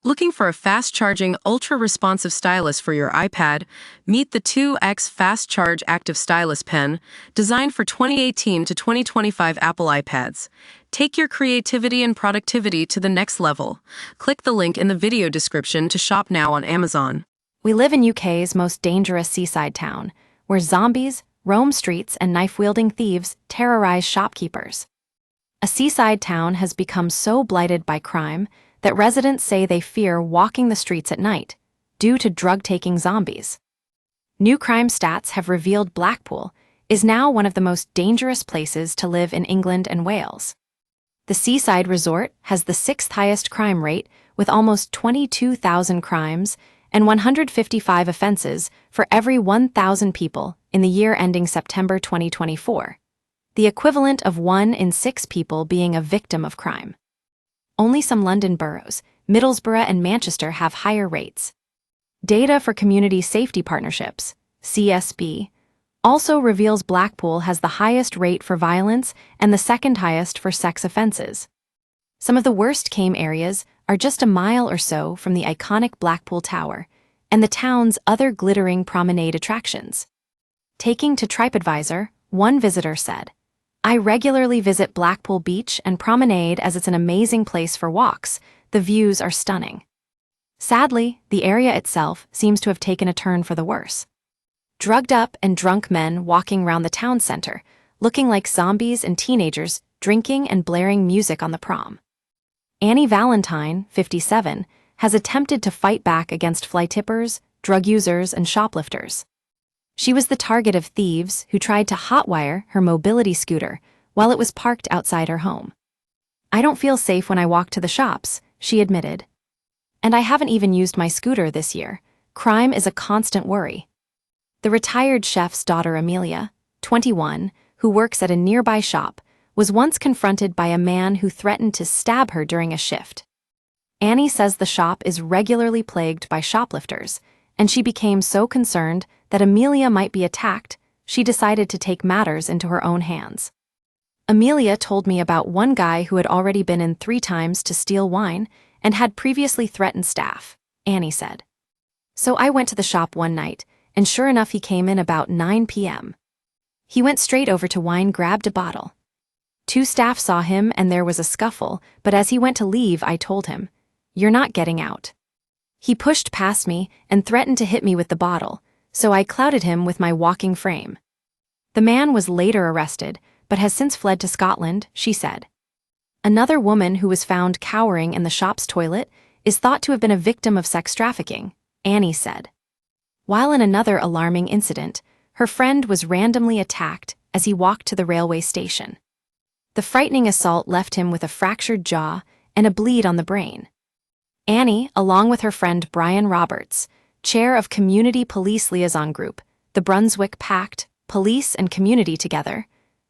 Looking for a fast-charging, ultra-responsive stylus for your iPad? Meet the 2X Fast Charge Active Stylus Pen, designed for 2018 to 2025 Apple iPads. Take your creativity and productivity to the next level. Click the link in the video description to shop now on Amazon. We live in UK's most dangerous seaside town, where zombies roam streets and knife-wielding thieves terrorize shopkeepers. A seaside town has become so blighted by crime that residents say they fear walking the streets at night due to drug-taking zombies. New crime stats have revealed Blackpool is now one of the most dangerous places to live in England and Wales. The Seaside resort has the sixth highest crime rate, with almost 22,000 crimes and 155 offenses for every 1,000 people in the year ending September 2024, the equivalent of 1 in 6 people being a victim of crime. Only some London boroughs, Middlesbrough and Manchester, have higher rates. Data for Community Safety Partnerships, CSP, also reveals Blackpool has the highest rate for violence and the second highest for sex offenses. Some of the worst crime areas are just a mile or so from the iconic Blackpool Tower and the town's other glittering promenade attractions. Taking to TripAdvisor, one visitor said, "I regularly visit Blackpool Beach and Promenade as it's an amazing place for walks. The views are stunning." Sadly, the area itself seems to have taken a turn for the worse. Drugged up and drunk men walking around the town center, looking like zombies, and teenagers drinking and blaring music on the prom. Annie Valentine, 57, has attempted to fight back against fly tippers, drug users, and shoplifters. She was the target of thieves who tried to hotwire her mobility scooter while it was parked outside her home. "I don't feel safe when I walk to the shops," she admitted. "And I haven't even used my scooter this year. Crime is a constant worry." The retired chef's daughter Amelia, 21, who works at a nearby shop, was once confronted by a man who threatened to stab her during a shift. Annie says the shop is regularly plagued by shoplifters, and she became so concerned that Amelia might be attacked, she decided to take matters into her own hands. "Amelia told me about one guy who had already been in 3 times to steal wine and had previously threatened staff," Annie said. "So I went to the shop one night, and sure enough he came in about 9 p.m. He went straight over to wine, grabbed a bottle. 2 staff saw him and there was a scuffle, but as he went to leave I told him, 'You're not getting out.' He pushed past me and threatened to hit me with the bottle, so I clouted him with my walking frame." The man was later arrested, but has since fled to Scotland, she said. Another woman who was found cowering in the shop's toilet is thought to have been a victim of sex trafficking, Annie said. While in another alarming incident, her friend was randomly attacked as he walked to the railway station. The frightening assault left him with a fractured jaw and a bleed on the brain. Annie, along with her friend Brian Roberts, chair of Community Police Liaison Group, the Brunswick Pact, Police and Community Together,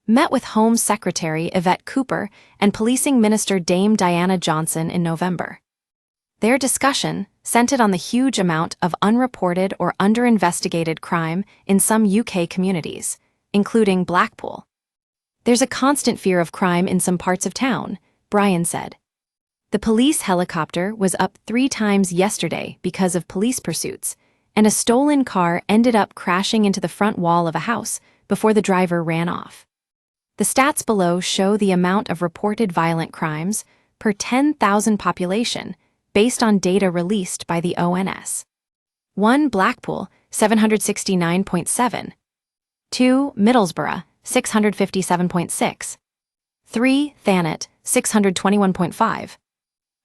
met with Home Secretary Yvette Cooper and Policing Minister Dame Diana Johnson in November. Their discussion centered on the huge amount of unreported or under-investigated crime in some UK communities, including Blackpool. "There's a constant fear of crime in some parts of town," Brian said. "The police helicopter was up 3 times yesterday because of police pursuits, and a stolen car ended up crashing into the front wall of a house before the driver ran off." The stats below show the amount of reported violent crimes per 10,000 population based on data released by the ONS. 1 Blackpool, 769.7. 2 Middlesbrough, 657.6. 3 Thanet, 621.5.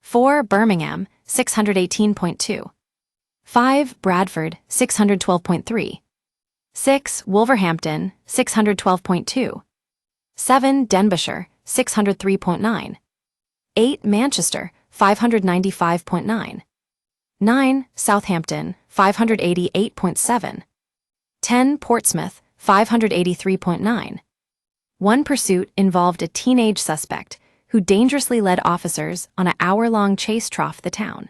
4 Birmingham, 618.2. 5 Bradford, 612.3. 6 Wolverhampton, 612.2. 7 Denbighshire, 603.9. 8 Manchester, 595.9. 9 Southampton, 588.7. 10 Portsmouth, 583.9. One pursuit involved a teenage suspect who dangerously led officers on an hour-long chase through the town.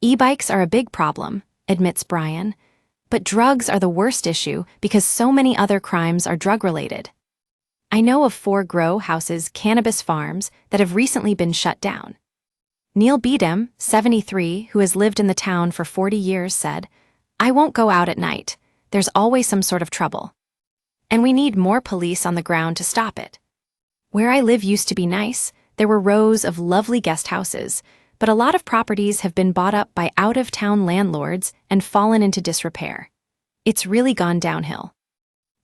"E-bikes are a big problem," admits Brian, "but drugs are the worst issue because so many other crimes are drug-related. I know of 4 grow houses cannabis farms that have recently been shut down. Neil Beedham, 73, who has lived in the town for 40 years, said, "I won't go out at night. There's always some sort of trouble. And we need more police on the ground to stop it. Where I live used to be nice. There were rows of lovely guest houses, but a lot of properties have been bought up by out-of-town landlords and fallen into disrepair. It's really gone downhill."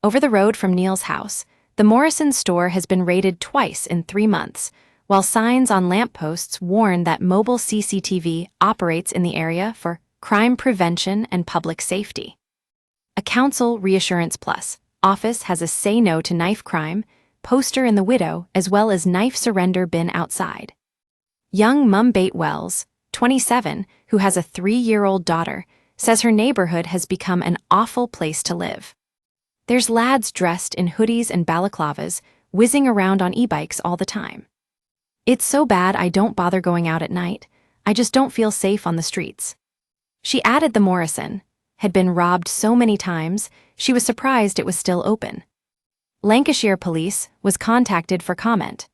Over the road from Neil's house, the Morrison store has been raided twice in 3 months, while signs on lampposts warn that mobile CCTV operates in the area for crime prevention and public safety. A Council Reassurance Plus office has a Say No to Knife Crime poster in the window as well as knife surrender bin outside. Young Mum Bate Wells, 27, who has a 3-year-old daughter, says her neighborhood has become an awful place to live. There's lads dressed in hoodies and balaclavas whizzing around on e-bikes all the time. "It's so bad I don't bother going out at night. I just don't feel safe on the streets." She added the Morrison had been robbed so many times, she was surprised it was still open. Lancashire Police was contacted for comment.